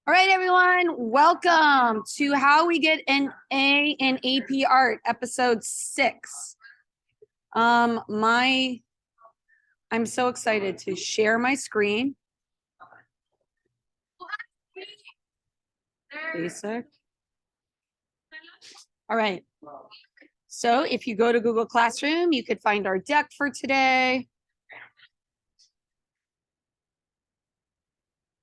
All right, everyone, welcome to How We Get an A in AP Art, episode 6. I'm so excited to share my screen. Basic. All right. So if you go to Google Classroom, you could find our deck for today.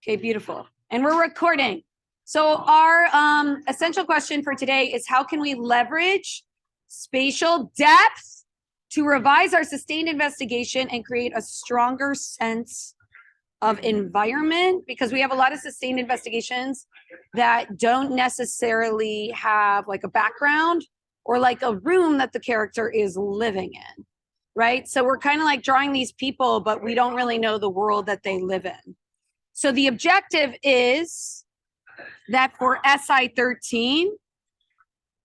Okay, beautiful. And we're recording. So our essential question for today is how can we leverage spatial depth to revise our sustained investigation and create a stronger sense of environment? Because we have a lot of sustained investigations that don't necessarily have like a background or like a room that the character is living in, right? So we're kind of like drawing these people, but we don't really know the world that they live in. So the objective is that for SI 13,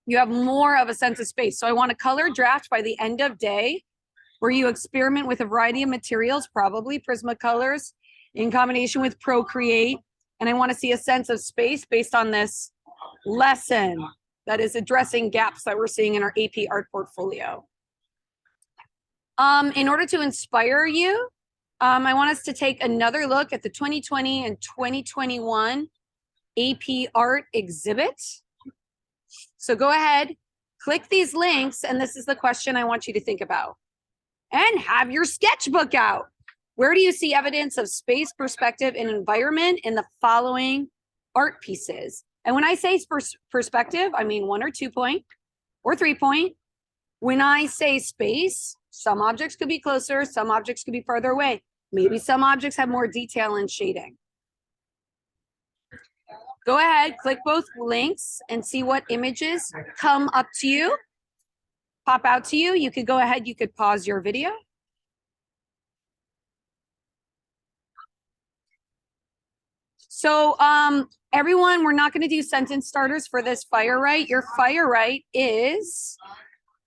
you have more of a sense of space. So I want a color draft by the end of day where you experiment with a variety of materials, probably Prismacolors in combination with Procreate. And I want to see a sense of space based on this lesson that is addressing gaps that we're seeing in our AP art portfolio. In order to inspire you, I want us to take another look at the 2020 and 2021 AP art exhibit. So go ahead, click these links, and this is the question I want you to think about. And have your sketchbook out. Where do you see evidence of space, perspective, and environment in the following art pieces? And when I say perspective, I mean 1 or 2 point or 3 point. When I say space, some objects could be closer, some objects could be farther away. Maybe some objects have more detail and shading. Go ahead, click both links and see what images come up to you, pop out to you. You could go ahead, you could pause your video. So everyone, we're not going to do sentence starters for this fire right. Your fire right is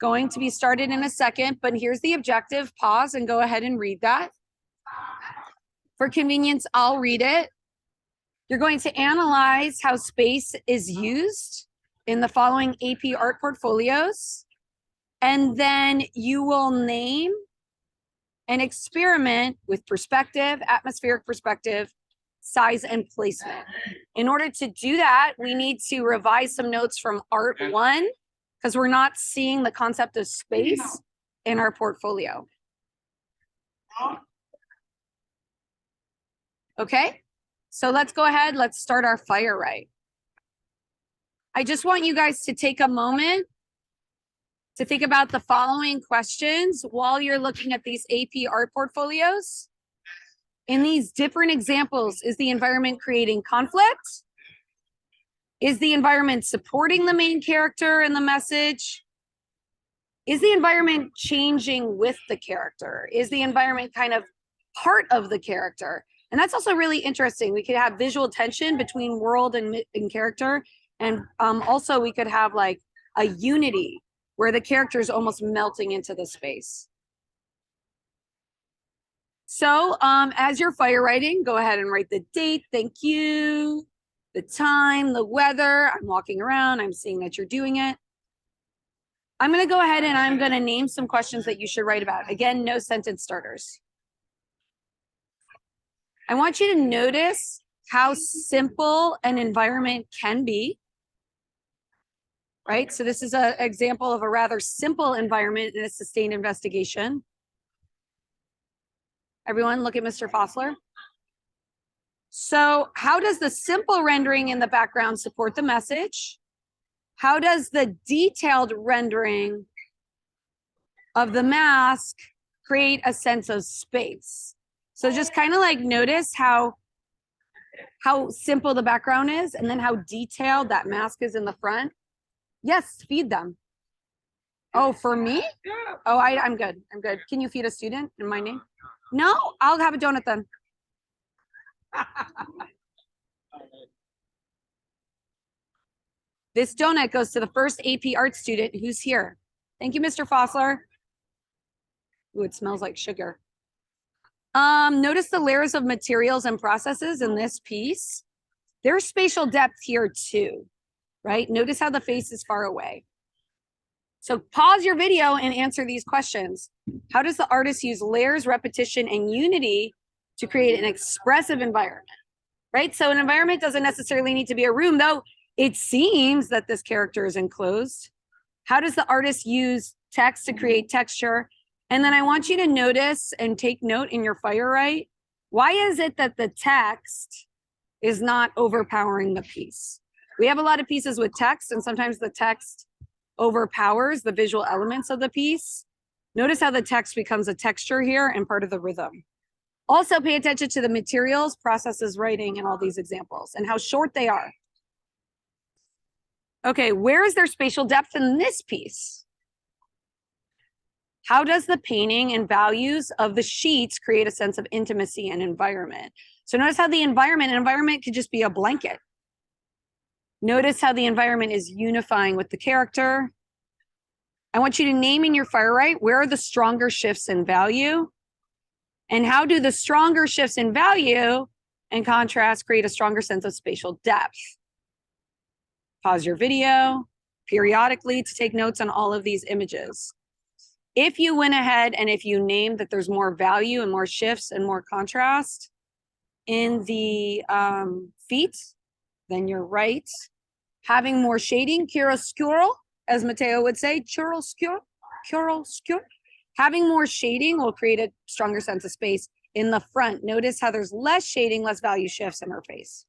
going to be started in a second, but here's the objective. Pause and go ahead and read that. For convenience, I'll read it. You're going to analyze how space is used in the following AP art portfolios, and then you will name an experiment with perspective, atmospheric perspective, size, and placement. In order to do that, we need to revise some notes from Art 1 because we're not seeing the concept of space in our portfolio. Okay, so let's go ahead. Let's start our fire right. I just want you guys to take a moment to think about the following questions while you're looking at these AP art portfolios. In these different examples, is the environment creating conflict? Is the environment supporting the main character and the message? Is the environment changing with the character? Is the environment kind of part of the character? And that's also really interesting. We could have visual tension between world and character. And also we could have like a unity where the character is almost melting into the space. So as you're fire writing, go ahead and write the date. Thank you. The time, the weather. I'm walking around. I'm seeing that you're doing it. I'm going to go ahead and I'm going to name some questions that you should write about. Again, no sentence starters. I want you to notice how simple an environment can be. Right? So this is an example of a rather simple environment in a sustained investigation. Everyone look at Mr. Fossler. So how does the simple rendering in the background support the message? How does the detailed rendering of the mask create a sense of space? So just kind of like notice how simple the background is and then how detailed that mask is in the front. Yes, feed them. Oh, for me? Oh, I'm good. I'm good. Can you feed a student in my name? No, I'll have a donut then. This donut goes to the first AP art student who's here. Thank you, Mr. Fossler. Ooh, it smells like sugar. Notice the layers of materials and processes in this piece. There's spatial depth here too, right? Notice how the face is far away. So pause your video and answer these questions. How does the artist use layers, repetition, and unity to create an expressive environment, right? So an environment doesn't necessarily need to be a room, though it seems that this character is enclosed. How does the artist use text to create texture? And then I want you to notice and take note in your fire right. Why is it that the text is not overpowering the piece? We have a lot of pieces with text, and sometimes the text overpowers the visual elements of the piece. Notice how the text becomes a texture here and part of the rhythm. Also pay attention to the materials, processes, writing, and all these examples and how short they are. Okay, where is there spatial depth in this piece? How does the painting and values of the sheets create a sense of intimacy and environment? So notice how the environment could just be a blanket. Notice how the environment is unifying with the character. I want you to name in your fire right, where are the stronger shifts in value? And how do the stronger shifts in value and contrast create a stronger sense of spatial depth? Pause your video periodically to take notes on all of these images. If you went ahead and if you named that there's more value and more shifts and more contrast in the feet, then you're right. Having more shading, chiaroscuro, as Matteo would say, chiaroscuro. Having more shading will create a stronger sense of space in the front. Notice how there's less shading, less value shifts in her face.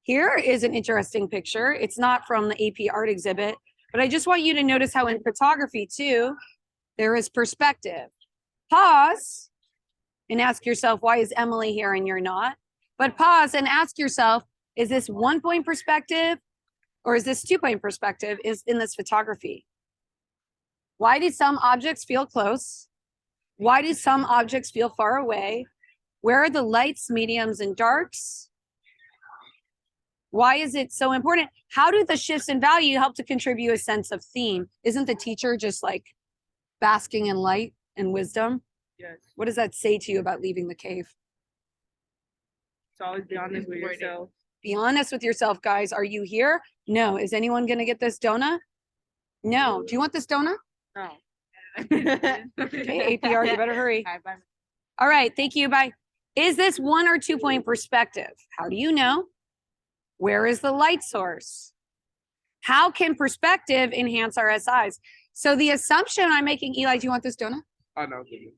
Here is an interesting picture. It's not from the AP art exhibit, but I just want you to notice how in photography too, there is perspective. Pause and ask yourself, why is Emily here and you're not? But pause and ask yourself, is this 1 point perspective or is this 2 point perspective is in this photography? Why do some objects feel close? Why do some objects feel far away? Where are the lights, mediums, and darks? Why is it so important? How do the shifts in value help to contribute a sense of theme? Isn't the teacher just like basking in light and wisdom? Yes. What does that say to you about leaving the cave? So always be honest with yourself. Be honest with yourself, guys. Are you here? No. Is anyone going to get this donut? No. Do you want this donut? No. Okay, APR, you better hurry. Bye, bye. All right, thank you. Bye. Is this 1 or 2 point perspective? How do you know? Where is the light source? How can perspective enhance our SIs? So the assumption I'm making, Eli, do you want this donut? Oh, no, goodness.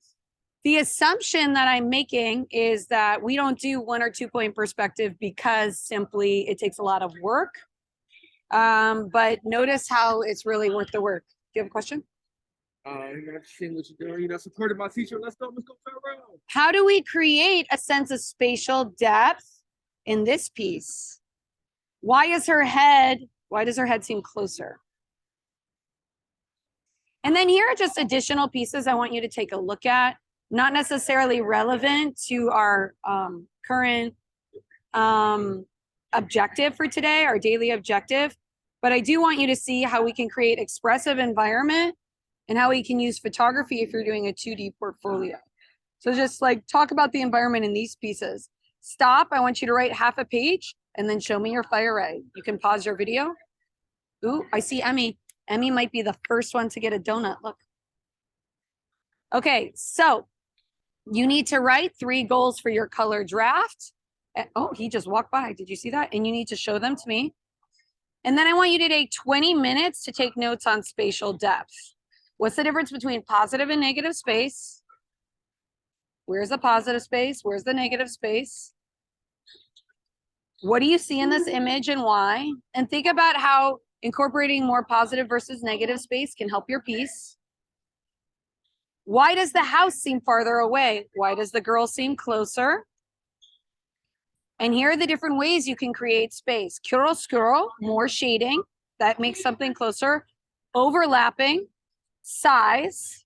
The assumption that I'm making is that we don't do 1 or 2 point perspective because simply it takes a lot of work. But notice how it's really worth the work. Do you have a question? You're not seeing what you're doing. You're not supporting my teacher. Let's go Pharaoh. How do we create a sense of spatial depth in this piece? Why does her head seem closer? And then here are just additional pieces I want you to take a look at, not necessarily relevant to our current objective for today, our daily objective, but I do want you to see how we can create expressive environment and how we can use photography if you're doing a 2D portfolio. So just like talk about the environment in these pieces. Stop, I want you to write half a page and then show me your fire ray. You can pause your video. Ooh, I see Emmy. Emmy might be the first one to get a donut, look. Okay, so you need to write 3 goals for your color draft. Oh, he just walked by, did you see that? And you need to show them to me. And then I want you to take 20 minutes to take notes on spatial depth. What's the difference between positive and negative space? Where's the positive space? Where's the negative space? What do you see in this image and why? And think about how incorporating more positive versus negative space can help your piece. Why does the house seem farther away? Why does the girl seem closer? And here are the different ways you can create space. Chiaroscuro, more shading, that makes something closer. Overlapping, size,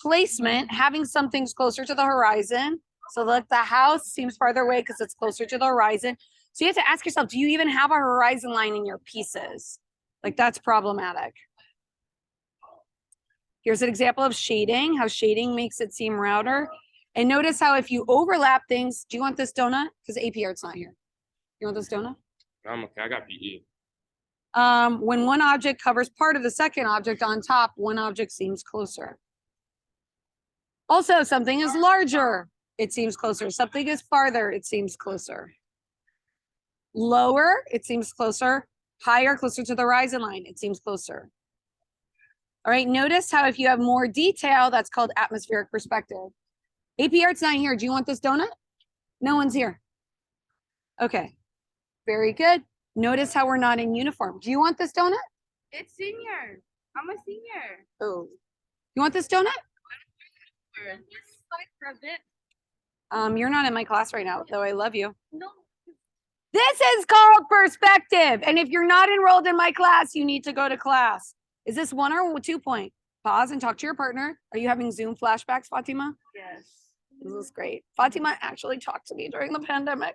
placement, having some things closer to the horizon. So like the house seems farther away because it's closer to the horizon. So you have to ask yourself, do you even have a horizon line in your pieces? Like that's problematic. Here's an example of shading, how shading makes it seem router. And notice how if you overlap things, do you want this donut? Because AP Art's not here. You want this donut? I'm okay. I got PE. When one object covers part of the second object on top, one object seems closer. Also, something is larger, it seems closer. Something is farther, it seems closer. Lower, it seems closer. Higher, closer to the horizon line, it seems closer. All right, notice how if you have more detail, that's called atmospheric perspective. AP Art's not here. Do you want this donut? No one's here. Okay, very good. Notice how we're not in uniform. Do you want this donut? It's senior. I'm a senior. Oh. You want this donut? You're not in my class right now, though I love you. No. This is called perspective. And if you're not enrolled in my class, you need to go to class. Is this 1 or 2 point? Pause and talk to your partner. Are you having Zoom flashbacks, Fatima? Yes. This is great. Fatima actually talked to me during the pandemic.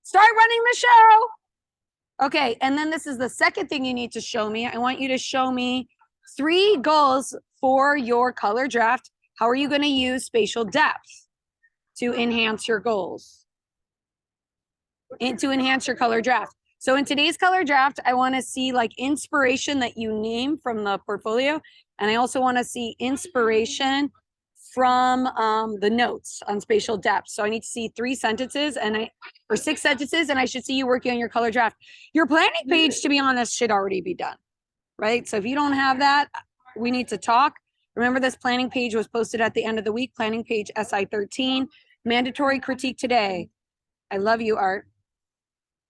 Start running the show. Okay, and then this is the second thing you need to show me. I want you to show me 3 goals for your color draft. How are you going to use spatial depth to enhance your goals? And to enhance your color draft. So in today's color draft, I want to see like inspiration that you name from the portfolio. And I also want to see inspiration from the notes on spatial depth. So I need to see 3 sentences or 6 sentences, and I should see you working on your color draft. Your planning page, to be honest, should already be done, right? So if you don't have that, we need to talk. Remember, this planning page was posted at the end of the week, planning page SI 13, mandatory critique today. I love you, Art.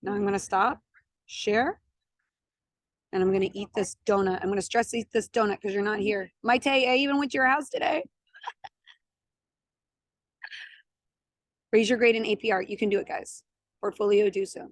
Now I'm going to stop, share, and I'm going to eat this donut. I'm going to stress eat this donut because you're not here. Maite, I even went to your house today. Raise your grade in AP Art. You can do it, guys. Portfolio, do so.